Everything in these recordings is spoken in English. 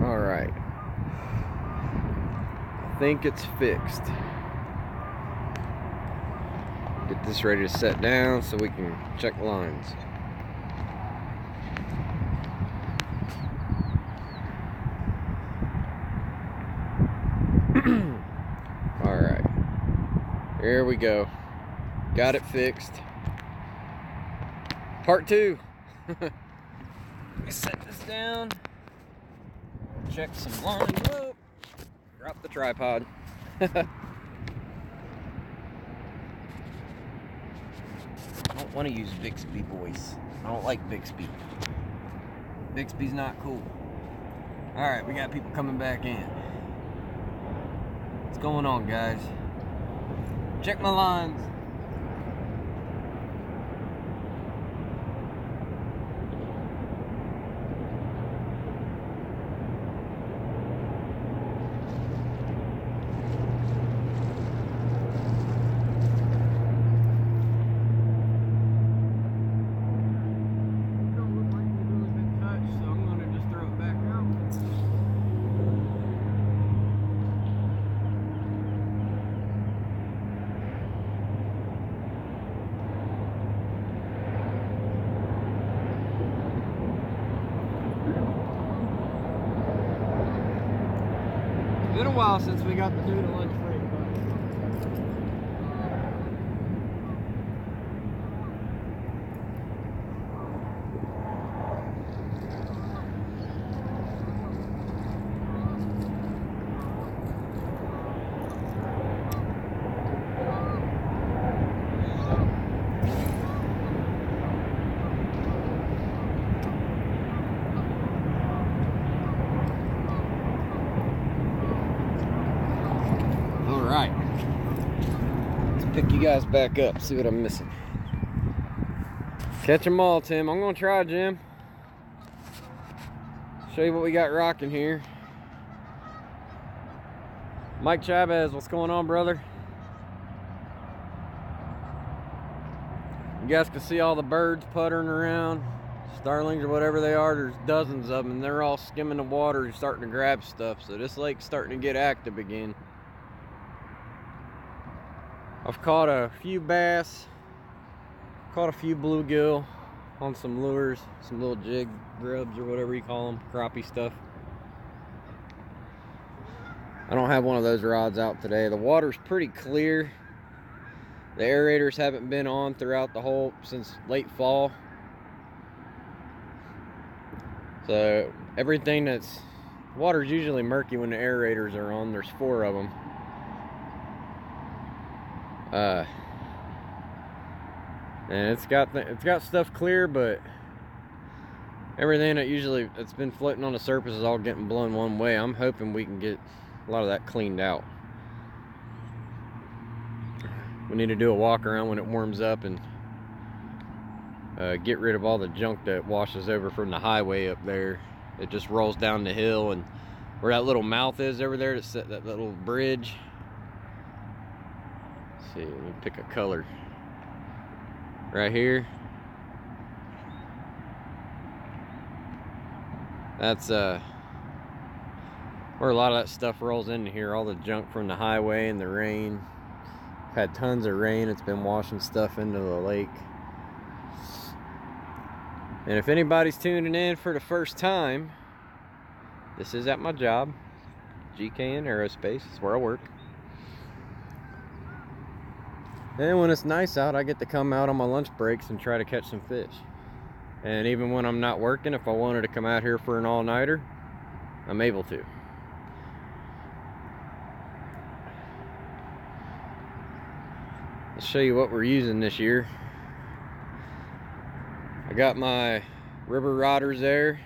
All right. I think it's fixed. Get this ready to set down so we can check lines. All right. Here we go. Got it fixed. Part 2. Let me set this down. Check some lines. Whoa. Drop the tripod. I don't want to use Bixby, boys. I don't like Bixby. Bixby's not cool. Alright, we got people coming back in. What's going on, guys? Check my lines. It's been a while since we got to do the lunch break. Alright, let's pick you guys back up, see what I'm missing. Catch them all, Tim. I'm gonna try, Jim. Show you what we got rocking here. Mike Chavez, what's going on, brother? You guys can see all the birds puttering around, starlings or whatever they are. There's dozens of them, and they're all skimming the water and starting to grab stuff. So this lake's starting to get active again. I've caught a few bass, caught a few bluegill on some lures, some little jig grubs or whatever you call them, crappie stuff. I don't have one of those rods out today. The water's pretty clear. The aerators haven't been on throughout the whole, since late fall. So everything that's, water's usually murky when the aerators are on. There's 4 of them. And it's got stuff clear, but everything that's been floating on the surface is all getting blown one way. I'm hoping we can get a lot of that cleaned out. We need to do a walk around when it warms up and get rid of all the junk that washes over from the highway up there. It just rolls down the hill, and where that little mouth is over there, that little bridge. Let's see, let me pick a color. Right here. That's where a lot of that stuff rolls into here, all the junk from the highway and the rain. I've had tons of rain. It's been washing stuff into the lake. And if anybody's tuning in for the first time, this is at my job, GKN Aerospace. It's where I work. And when it's nice out, I get to come out on my lunch breaks and try to catch some fish. And even when I'm not working, if I wanted to come out here for an all-nighter, I'm able to. I'll show you what we're using this year. I got my river riders there.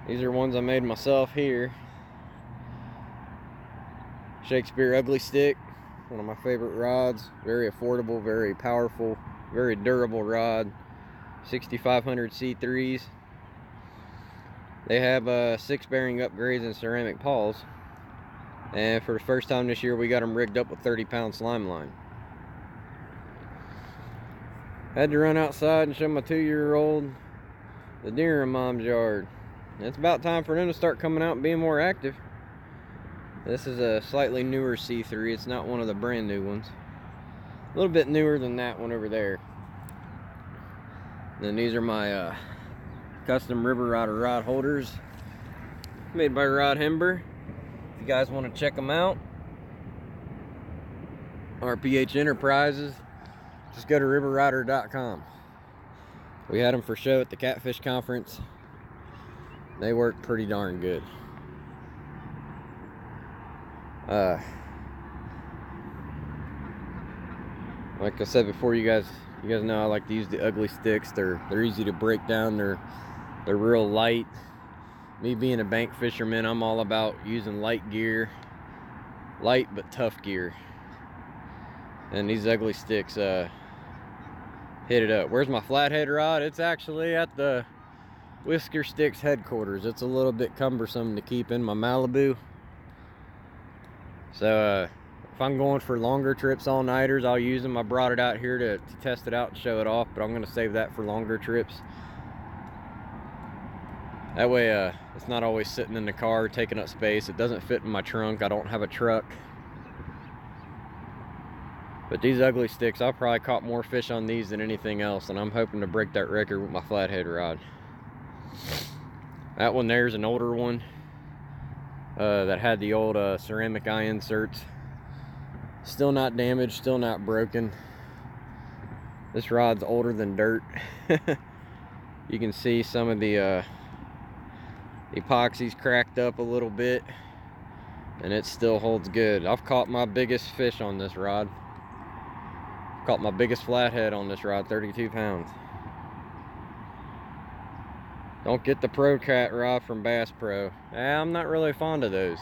These are ones I made myself here. Shakespeare Ugly Stick. One of my favorite rods. Very affordable, very powerful, very durable rod. 6500 C3s. They have 6 bearing upgrades and ceramic pawls. And for the first time this year, we got them rigged up with 30-pound slime line. Had to run outside and show my 2-year-old the deer in Mom's yard. It's about time for them to start coming out and being more active. This is a slightly newer C3. It's not one of the brand new ones. A little bit newer than that one over there. And then these are my custom River Rider rod holders made by Rod Hember. If you guys want to check them out, RPH Enterprises, just go to riverrider.com. We had them for show at the Catfish Conference. They work pretty darn good. Like I said before, you guys know I like to use the ugly sticks. They're easy to break down. They're real light. Me being a bank fisherman, I'm all about using light gear, light but tough gear. And these ugly sticks hit it up. Where's my flathead rod? It's actually at the Whisker Sticks headquarters. It's a little bit cumbersome to keep in my Malibu. So if I'm going for longer trips, all-nighters, I'll use them. I brought it out here to test it out and show it off, but I'm going to save that for longer trips. That way it's not always sitting in the car taking up space. It doesn't fit in my trunk. I don't have a truck. But these ugly sticks, I've probably caught more fish on these than anything else, and I'm hoping to break that record with my flathead rod. That one there's an older one that had the old ceramic eye inserts. Still not damaged, still not broken. This rod's older than dirt. You can see some of the epoxy's cracked up a little bit, and it still holds good. I've caught my biggest fish on this rod. Caught my biggest flathead on this rod, 32 pounds. Don't get the Pro Cat rod from Bass Pro. I'm not really fond of those.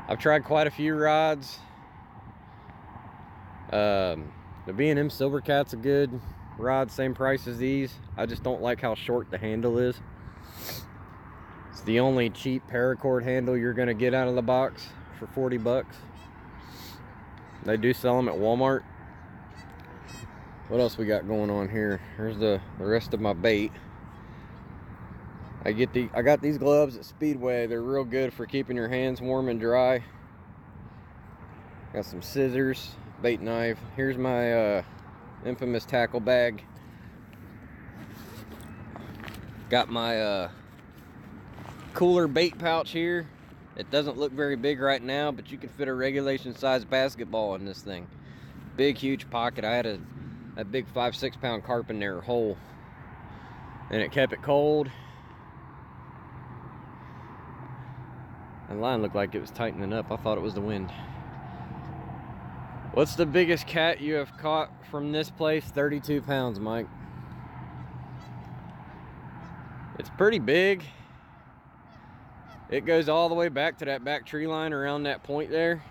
I've tried quite a few rods. The B&M Silver Cat's a good rod, same price as these. I just don't like how short the handle is. It's the only cheap paracord handle you're gonna get out of the box for 40 bucks. They do sell them at Walmart. What else we got going on here? Here's the rest of my bait. I got these gloves at Speedway. They're real good for keeping your hands warm and dry. Got some scissors, bait knife. Here's my infamous tackle bag. Got my cooler bait pouch here. It doesn't look very big right now, but you can fit a regulation size basketball in this thing. Big, huge pocket. I had a big 5-6 pound carp in there whole, and it kept it cold. The line looked like it was tightening up. I thought it was the wind. What's the biggest cat you have caught from this place? 32 pounds, Mike. It's pretty big. It goes all the way back to that back tree line around that point there.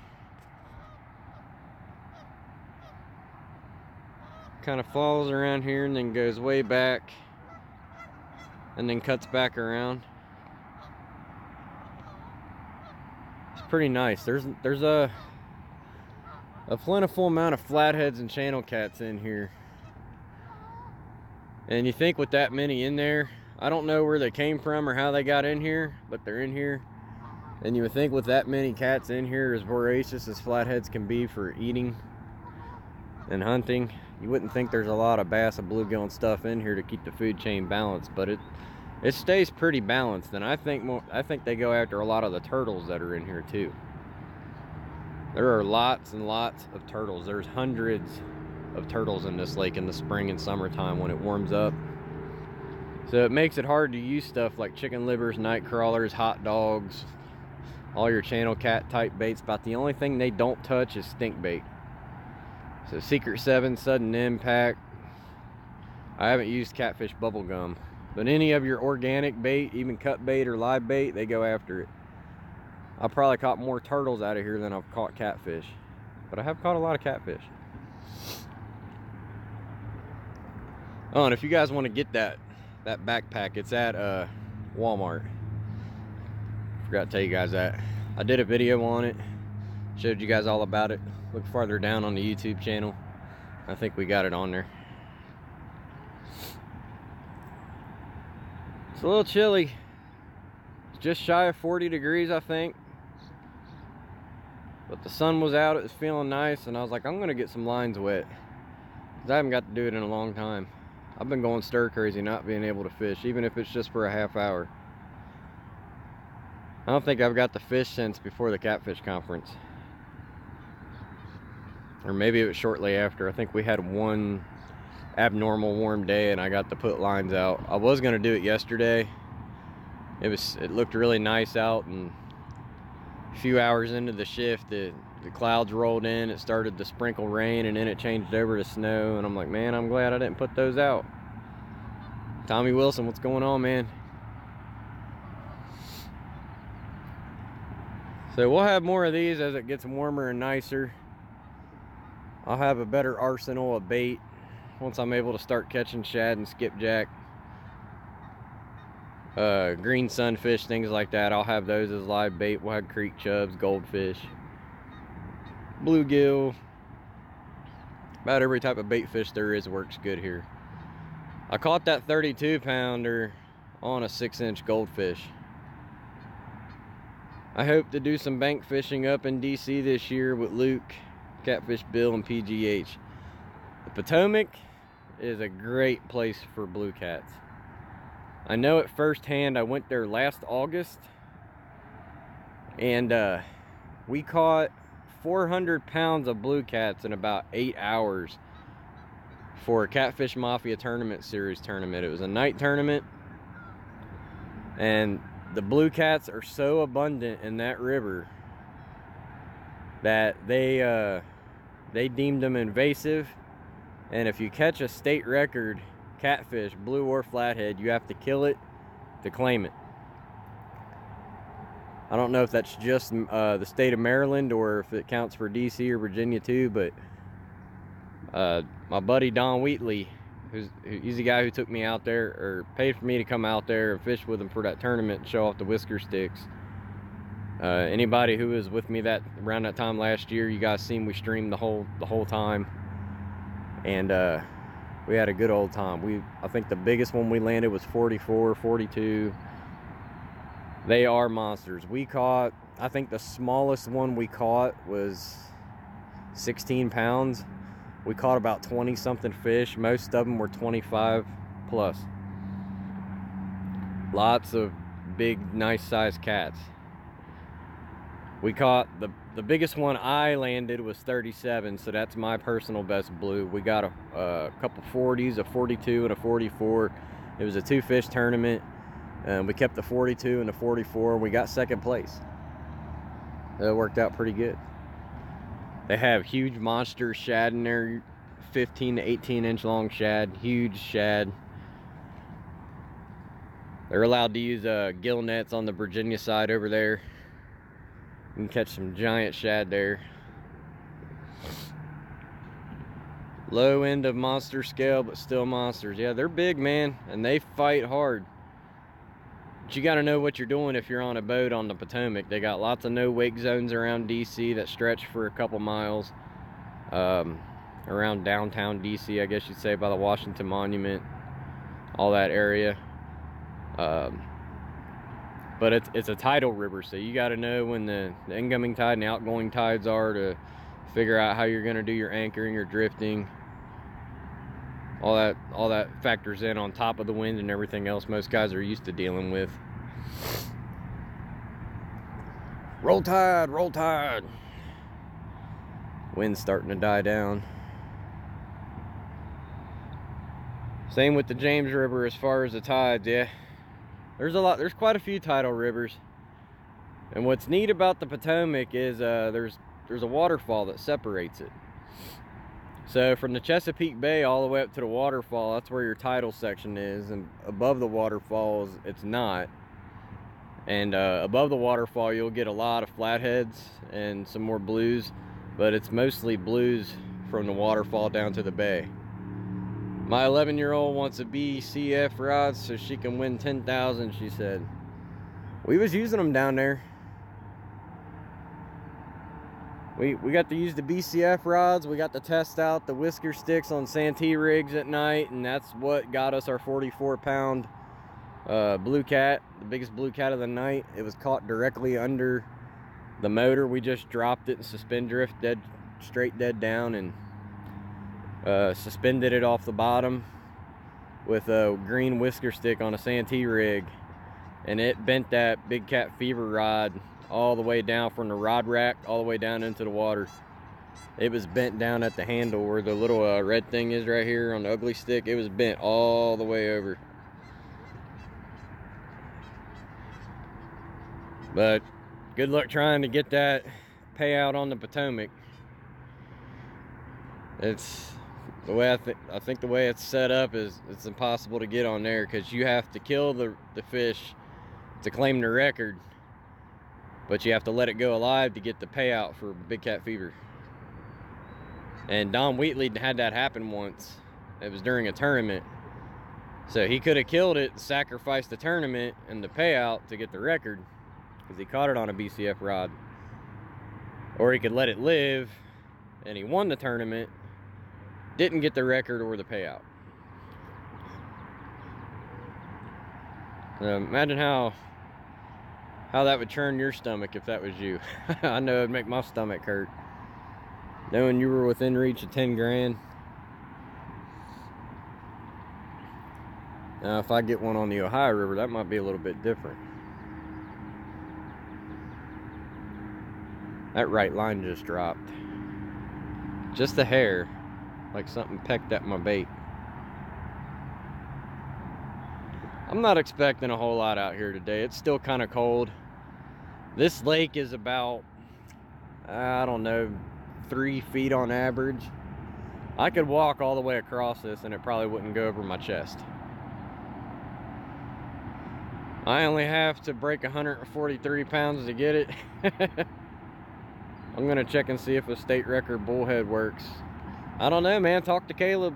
Kind of falls around here and then goes way back and then cuts back around. It's pretty nice. There's a plentiful amount of flatheads and channel cats in here. And you think with that many in there, I don't know where they came from or how they got in here, but they're in here. And you would think with that many cats in here, as voracious as flatheads can be for eating and hunting, you wouldn't think there's a lot of bass and bluegill and stuff in here to keep the food chain balanced, but it stays pretty balanced. And I think they go after a lot of the turtles that are in here too. There are lots and lots of turtles. There's hundreds of turtles in this lake in the spring and summertime when it warms up. So it makes it hard to use stuff like chicken livers, night crawlers, hot dogs, all your channel cat type baits. About the only thing they don't touch is stink bait. So Secret 7, Sudden Impact. I haven't used catfish bubble gum, but any of your organic bait, even cut bait or live bait, they go after it. I probably caught more turtles out of here than I've caught catfish, but I have caught a lot of catfish. Oh, and if you guys want to get that backpack, it's at Walmart. Forgot to tell you guys that. I did a video on it, showed you guys all about it. Look farther down on the YouTube channel. I think we got it on there. It's a little chilly. It's just shy of 40 degrees, I think. But the sun was out, it was feeling nice, and I was like, I'm gonna get some lines wet, because I haven't got to do it in a long time. I've been going stir crazy not being able to fish, even if it's just for a half hour. I don't think I've got to fish since before the catfish conference. Or maybe it was shortly after. I think we had one abnormal warm day and I got to put lines out. I was gonna do it yesterday. It looked really nice out, and a few hours into the shift, the clouds rolled in, it started to sprinkle rain, and then it changed over to snow, and I'm like, man, I'm glad I didn't put those out. Tommy Wilson, what's going on, man? So we'll have more of these as it gets warmer and nicer. I'll have a better arsenal of bait once I'm able to start catching shad and skipjack, green sunfish, things like that. I'll have those as live bait. We'll have creek chubs, goldfish, bluegill. About every type of bait fish there is works good here. I caught that 32 pounder on a 6-inch goldfish. I hope to do some bank fishing up in DC this year with Luke, Catfish Bill, and PGH. The Potomac is a great place for blue cats. I know it firsthand. I went there last August, and we caught 400 pounds of blue cats in about 8 hours for a Catfish Mafia tournament series tournament. It was a night tournament, and the blue cats are so abundant in that river that they deemed them invasive, and if you catch a state record catfish, blue or flathead, you have to kill it to claim it. I don't know if that's just the state of Maryland or if it counts for DC or Virginia too, but my buddy Don Wheatley, he's the guy who took me out there, or paid for me to come out there and fish with him for that tournament and show off the whisker sticks. Anybody who was with me around that time last year, you guys seen we streamed the whole time, and we had a good old time. I think the biggest one we landed was 44, 42. They are monsters. We caught, I think the smallest one we caught was 16 pounds. We caught about 20 something fish. Most of them were 25 plus. Lots of big, nice sized cats. We caught, the biggest one I landed was 37, so that's my personal best blue. We got a couple 40s, a 42 and a 44. It was a 2-fish tournament. We kept the 42 and the 44. We got second place. That worked out pretty good. They have huge monster shad in there, 15 to 18 inch long shad, huge shad. They're allowed to use gill nets on the Virginia side over there. You can catch some giant shad there. Low end of monster scale, but still monsters. Yeah, they're big, man, and they fight hard. But you got to know what you're doing if you're on a boat on the Potomac. They got lots of no-wake zones around DC that stretch for a couple miles. Around downtown DC, I guess you'd say, by the Washington Monument, all that area. But it's a tidal river, so you got to know when the incoming tide and the outgoing tides are to figure out how you're going to do your anchoring, your drifting. All that factors in on top of the wind and everything else most guys are used to dealing with. Roll tide, roll tide. Wind's starting to die down. Same with the James River as far as the tides, yeah. There's quite a few tidal rivers. And what's neat about the Potomac is there's a waterfall that separates it. So from the Chesapeake Bay all the way up to the waterfall, that's where your tidal section is, and above the waterfalls it's not. And above the waterfall you'll get a lot of flatheads and some more blues, but it's mostly blues from the waterfall down to the bay. My 11-year-old wants a BCF rod so she can win 10,000, she said. We was using them down there. We got to use the BCF rods. We got to test out the whisker sticks on Santee rigs at night, and that's what got us our 44-pound Blue cat, the biggest blue cat of the night. It was caught directly under the motor. We just dropped it in suspend drift, straight dead down, and suspended it off the bottom with a green whisker stick on a Santee rig, and it bent that big cat fever rod all the way down from the rod rack all the way down into the water. It was bent down at the handle where the little red thing is right here on the ugly stick. It was bent all the way over. But good luck trying to get that payout on the Potomac. It's the way I think the way it's set up is it's impossible to get on there, because you have to kill the fish to claim the record, but you have to let it go alive to get the payout for big cat fever. And Don Wheatley had that happen once. It was during a tournament. So he could have killed it, sacrificed the tournament and the payout to get the record, because he caught it on a BCF rod. Or he could let it live and he won the tournament, didn't get the record or the payout. Imagine how that would churn your stomach if that was you. I know it'd make my stomach hurt, knowing you were within reach of 10 grand. Now, if I get one on the Ohio River, that might be a little bit different. That right line just dropped. Just a hair, like something pecked at my bait. I'm not expecting a whole lot out here today. It's still kind of cold. This lake is about, I don't know, 3 feet on average. I could walk all the way across this and it probably wouldn't go over my chest. I only have to break 143 pounds to get it. I'm gonna check and see if a state record bullhead works. I don't know, man. Talk to Caleb.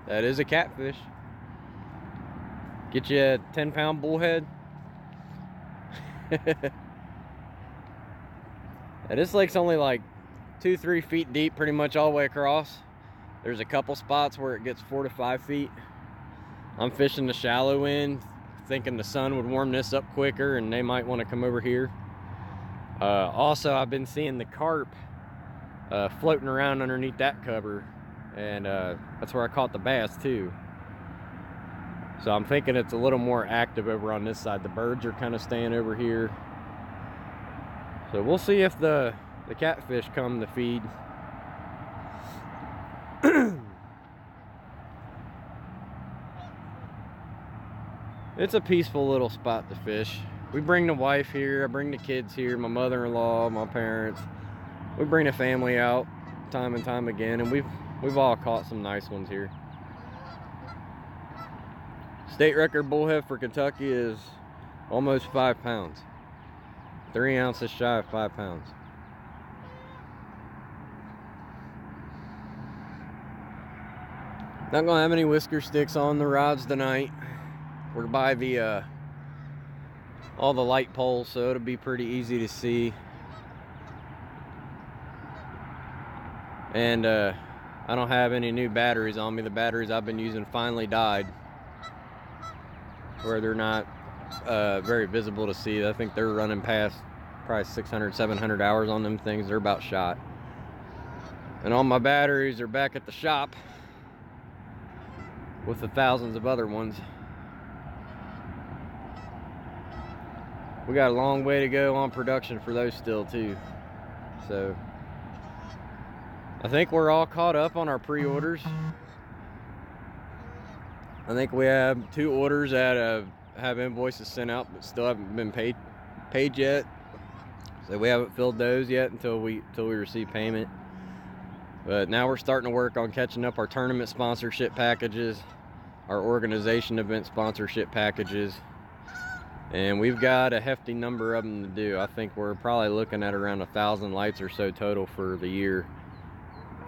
That is a catfish. Get you a 10-pound bullhead. And this lake's only like 2-3 feet deep, pretty much all the way across. There's a couple spots where it gets 4 to 5 feet. I'm fishing the shallow end, thinking the sun would warm this up quicker and they might want to come over here. Also, I've been seeing the carp floating around underneath that cover, and that's where I caught the bass too. So I'm thinking it's a little more active over on this side. The birds are kind of staying over here. So we'll see if the catfish come to feed. It's a peaceful little spot to fish. We bring the wife here, I bring the kids here, my mother-in-law, my parents. We bring the family out time and time again, and we've all caught some nice ones here. State record bullhead for Kentucky is almost 5 pounds. 3 ounces shy of 5 pounds. Not gonna have any whisker sticks on the rods tonight. We're by the all the light poles, so it'll be pretty easy to see. And I don't have any new batteries on me. The batteries I've been using finally died, where they're not very visible to see. I think they're running past probably 600, 700 hours on them things. They're about shot. And all my batteries are back at the shop with the thousands of other ones. We got a long way to go on production for those still too. So I think we're all caught up on our pre-orders. I think we have 2 orders that have invoices sent out but still haven't been paid yet. So we haven't filled those yet until we receive payment. But now we're starting to work on catching up our tournament sponsorship packages, our organization event sponsorship packages. And we've got a hefty number of them to do. I think we're probably looking at around 1,000 lights or so total for the year,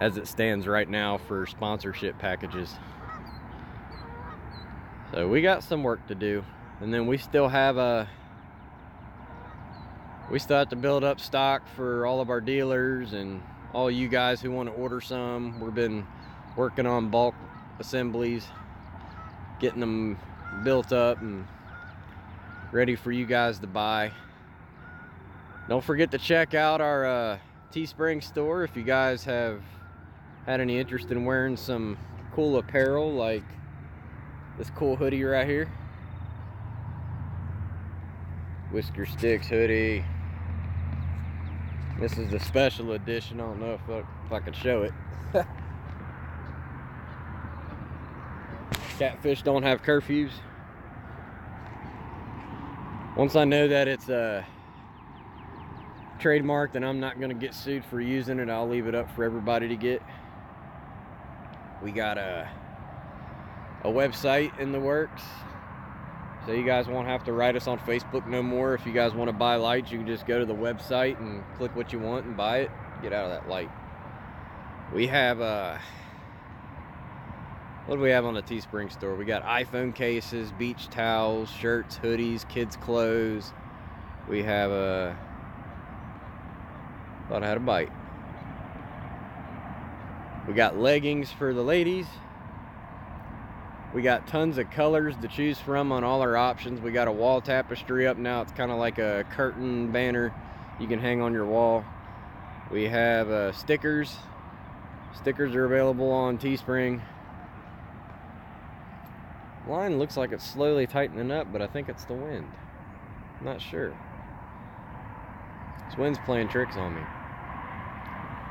as it stands right now for sponsorship packages. So we got some work to do. And then we still have to build up stock for all of our dealers and all you guys who want to order some. We've been working on bulk assemblies, getting them built up and ready for you guys to buy. Don't forget to check out our Teespring store if you guys have had any interest in wearing some cool apparel like this cool hoodie right here. Whisker Sticks hoodie. This is the special edition. I don't know if I can show it. Catfish don't have curfews. Once I know that it's trademarked and I'm not going to get sued for using it, I'll leave it up for everybody to get. We got a website in the works, so you guys won't have to write us on Facebook no more. If you guys want to buy lights, you can just go to the website and click what you want and buy it. Get out of that light. We have what do we have on the Teespring store? We got iPhone cases, beach towels, shirts, hoodies, kids clothes. We have thought I had a bite. We got leggings for the ladies. We got tons of colors to choose from on all our options. We got a wall tapestry up now. It's kind of like a curtain banner you can hang on your wall. We have stickers. Stickers are available on Teespring. Line looks like it's slowly tightening up, but I think it's the wind. I'm not sure. This wind's playing tricks on me.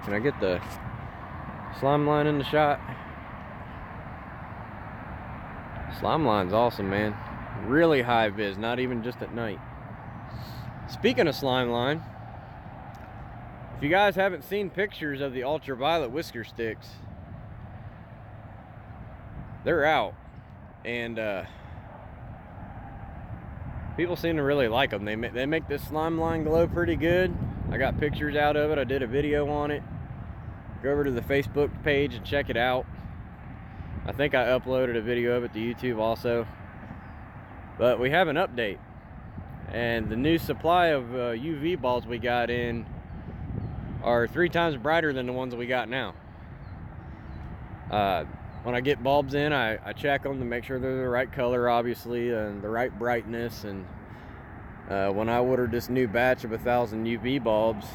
Can I get the slime line in the shot? Slime line's awesome, man. Really high vis, not even just at night. Speaking of slime line, if you guys haven't seen pictures of the ultraviolet whisker sticks, they're out. And people seem to really like them. They make this slime line glow pretty good. I got pictures out of it. I did a video on it. Go over to the Facebook page and check it out. I think I uploaded a video of it to YouTube also. But we have an update, and the new supply of UV bulbs we got in are 3 times brighter than the ones we got now. When I get bulbs in, I check them to make sure they're the right color, obviously, and the right brightness. And when I ordered this new batch of 1,000 UV bulbs,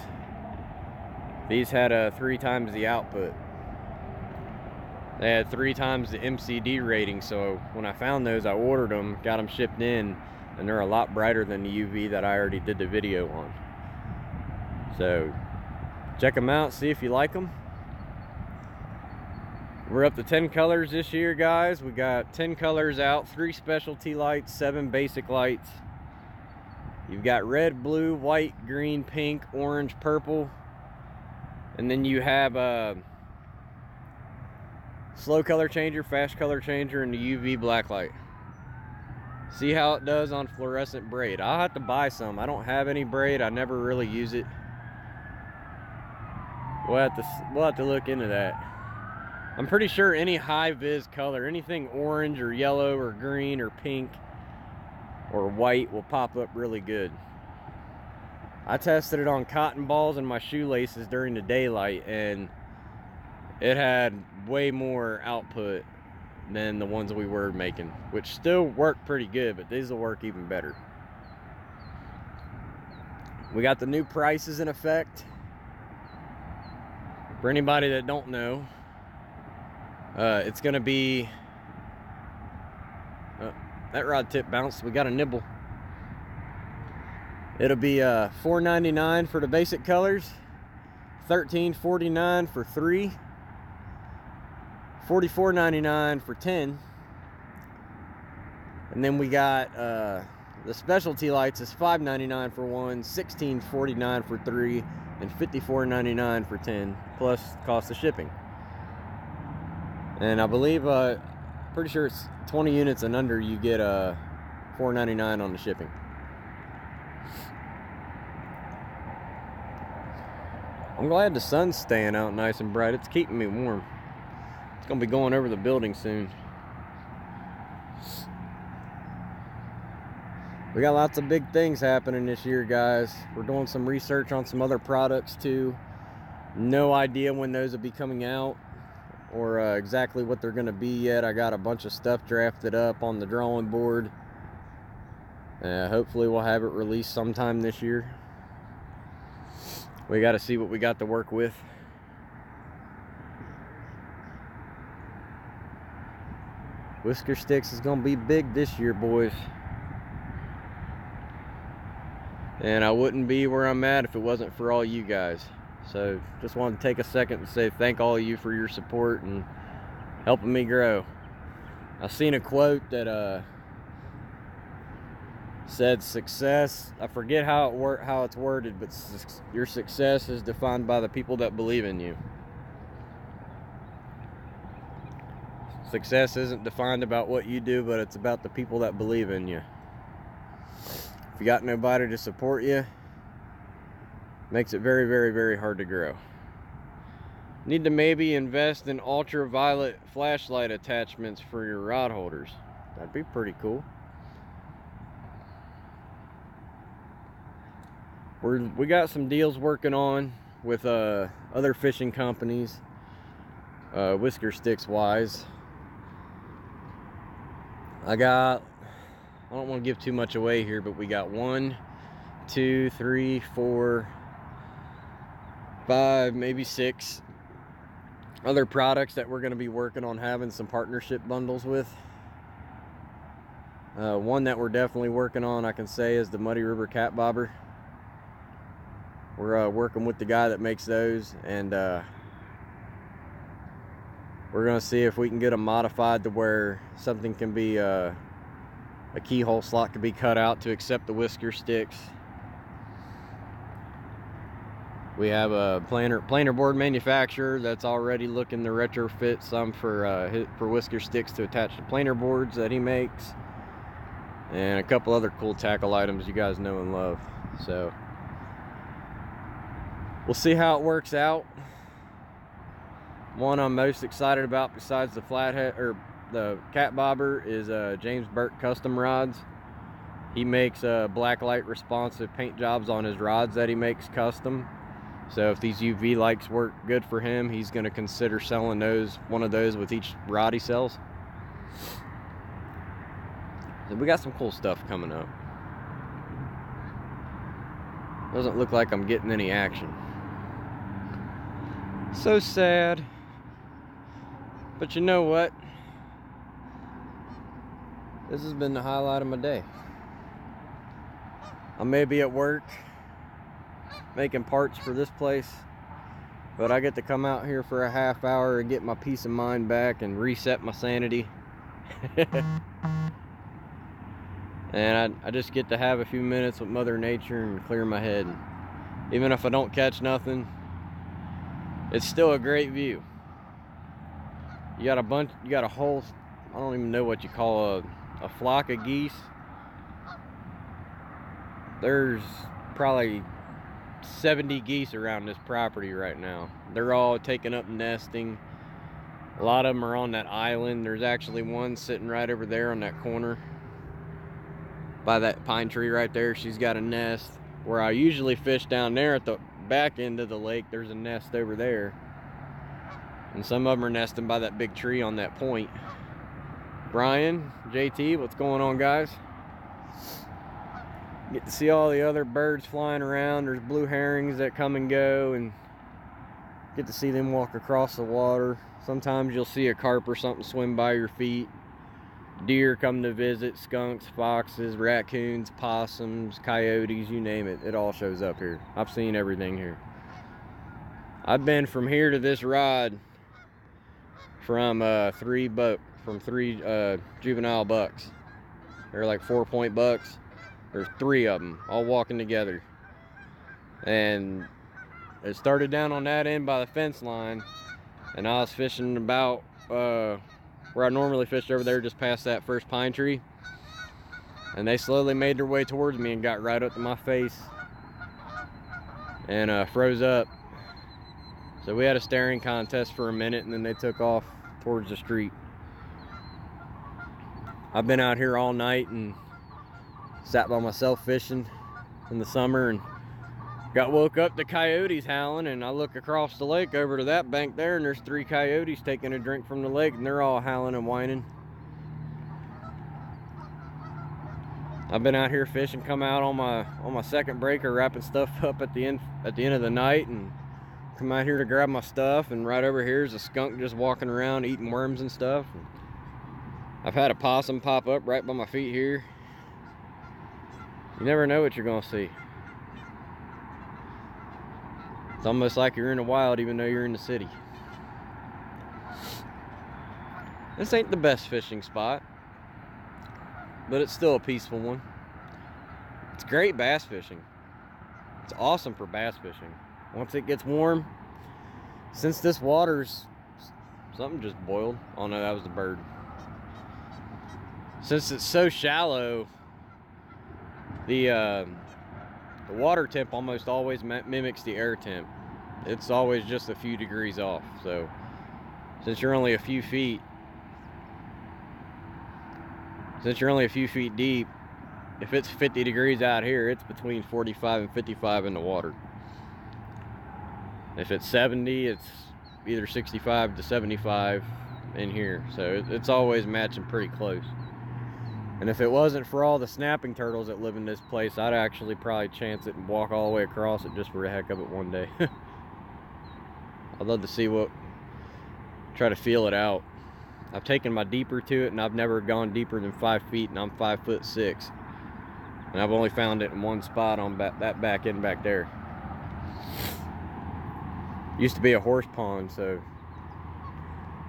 these had 3 times the output. They had 3 times the MCD rating. So when I found those, I ordered them, got them shipped in, and they're a lot brighter than the UV that I already did the video on. So check them out, see if you like them. We're up to 10 colors this year, guys. We got 10 colors out, 3 specialty lights, 7 basic lights. You've got red, blue, white, green, pink, orange, purple. And then you have a slow color changer, fast color changer, and the UV black light. See how it does on fluorescent braid. I'll have to buy some. I don't have any braid. I never really use it. We'll have to look into that. I'm pretty sure any high vis color, anything orange or yellow or green or pink or white will pop up really good. I tested it on cotton balls and my shoelaces during the daylight, and it had way more output than the ones we were making, which still worked pretty good, but these will work even better. We got the new prices in effect. For anybody that don't know, it's gonna be that rod tip bounced. We got a nibble. It'll be $4.99 for the basic colors, $13.49 for 3, $44.99 for 10, and then we got the specialty lights is $5.99 for 1, $16.49 for 3, and $54.99 for 10, plus cost of shipping. And I believe, pretty sure it's 20 units and under, you get $4.99 on the shipping. I'm glad the sun's staying out nice and bright. It's keeping me warm. It's gonna be going over the building soon. We got lots of big things happening this year, guys. We're doing some research on some other products too. No idea when those will be coming out or exactly what they're gonna be yet. I got a bunch of stuff drafted up on the drawing board. Hopefully we'll have it released sometime this year. We got to see what we got to work with. Whisker Sticks is going to be big this year, boys. And I wouldn't be where I'm at if it wasn't for all you guys. So just wanted to take a second to say thank all of you for your support and helping me grow. I seen a quote that said success, I forget how it's worded, but your success is defined by the people that believe in you. Success isn't defined about what you do, but it's about the people that believe in you. If you got nobody to support you, it makes it very, very, very hard to grow. Need to maybe invest in ultraviolet flashlight attachments for your rod holders. That'd be pretty cool. We got some deals working on with other fishing companies, Whisker Sticks wise. I don't want to give too much away here, but we got 1, 2, 3, 4, 5, maybe 6 other products that we're going to be working on having some partnership bundles with. One that we're definitely working on, I can say, is the Muddy River Cat Bobber. We're working with the guy that makes those, and we're going to see if we can get them modified to where something can be a keyhole slot can be cut out to accept the Whisker Sticks. We have a planer board manufacturer that's already looking to retrofit some for Whisker Sticks to attach to planer boards that he makes, and a couple other cool tackle items you guys know and love. So we'll see how it works out. One I'm most excited about besides the flathead or the cat bobber is James Burke Custom Rods. He makes black light responsive paint jobs on his rods that he makes custom. So if these UV lights work good for him, he's going to consider selling one of those with each rod he sells. So we got some cool stuff coming up. Doesn't look like I'm getting any action. So sad. But you know what? This has been the highlight of my day. I may be at work making parts for this place, but I get to come out here for a half hour and get my peace of mind back and reset my sanity. And I just get to have a few minutes with Mother Nature and clear my head. Even if I don't catch nothing, it's still a great view. You got a whole, I don't even know what you call a flock of geese. There's probably 70 geese around this property right now. They're all taking up nesting. A lot of them are on that island. There's actually one sitting right over there on that corner by that pine tree right there. She's got a nest. Where I usually fish down there at the back end of the lake, there's a nest over there. And some of them are nesting by that big tree on that point. Brian, JT, what's going on, guys? Get to see all the other birds flying around. There's blue herrings that come and go, and get to see them walk across the water. Sometimes you'll see a carp or something swim by your feet. Deer come to visit, skunks, foxes, raccoons, possums, coyotes, you name it. It all shows up here. I've seen everything here. I've been from here to this rod from three juvenile bucks. They're like 4-point bucks. There's 3 of them all walking together, and it started down on that end by the fence line, and I was fishing about where I normally fished over there, just past that first pine tree, and they slowly made their way towards me and got right up to my face and froze up. So we had a staring contest for a minute, and then they took off towards the street. I've been out here all night and sat by myself fishing in the summer, and got woke up to coyotes howling, and I look across the lake over to that bank there, and there's 3 coyotes taking a drink from the lake, and they're all howling and whining. I've been out here fishing, come out on my second breaker, wrapping stuff up at the end of the night, and come out here to grab my stuff, and right over here is a skunk just walking around eating worms and stuff. I've had a possum pop up right by my feet here. You never know what you're gonna see. It's almost like you're in the wild even though you're in the city. This ain't the best fishing spot, but it's still a peaceful one. It's great bass fishing. It's awesome for bass fishing. Once it gets warm, since this water's, something just boiled. Oh no, that was the bird. Since it's so shallow, the water temp almost always mimics the air temp. It's always just a few degrees off. So since you're only a few feet deep, if it's 50 degrees out here, it's between 45 and 55 in the water. If it's 70, it's either 65 to 75 in here. So it's always matching pretty close. And if it wasn't for all the snapping turtles that live in this place, I'd actually probably chance it and walk all the way across it just for the heck of it one day. I'd love to see try to feel it out. I've taken my deeper to it, and I've never gone deeper than 5 feet, and I'm 5'6". And I've only found it in one spot on that back end back there. Used to be a horse pond, so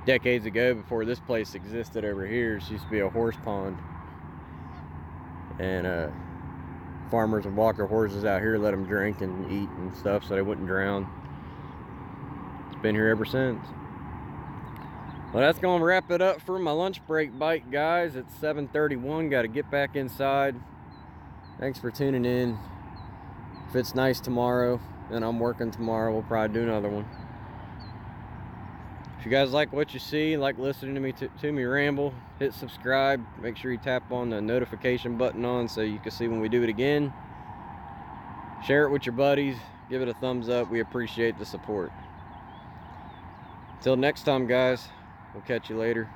decades ago, before this place existed over here, it used to be a horse pond. And farmers would walk their horses out here, let them drink and eat and stuff so they wouldn't drown. It's been here ever since. Well, that's gonna wrap it up for my lunch break bite, guys. It's 7:31, gotta get back inside. Thanks for tuning in. If it's nice tomorrow and I'm working tomorrow, we'll probably do another one. If you guys like what you see, like listening to me ramble, hit subscribe. Make sure you tap on the notification button on so you can see when we do it again. Share it with your buddies. Give it a thumbs up. We appreciate the support. Until next time, guys, we'll catch you later.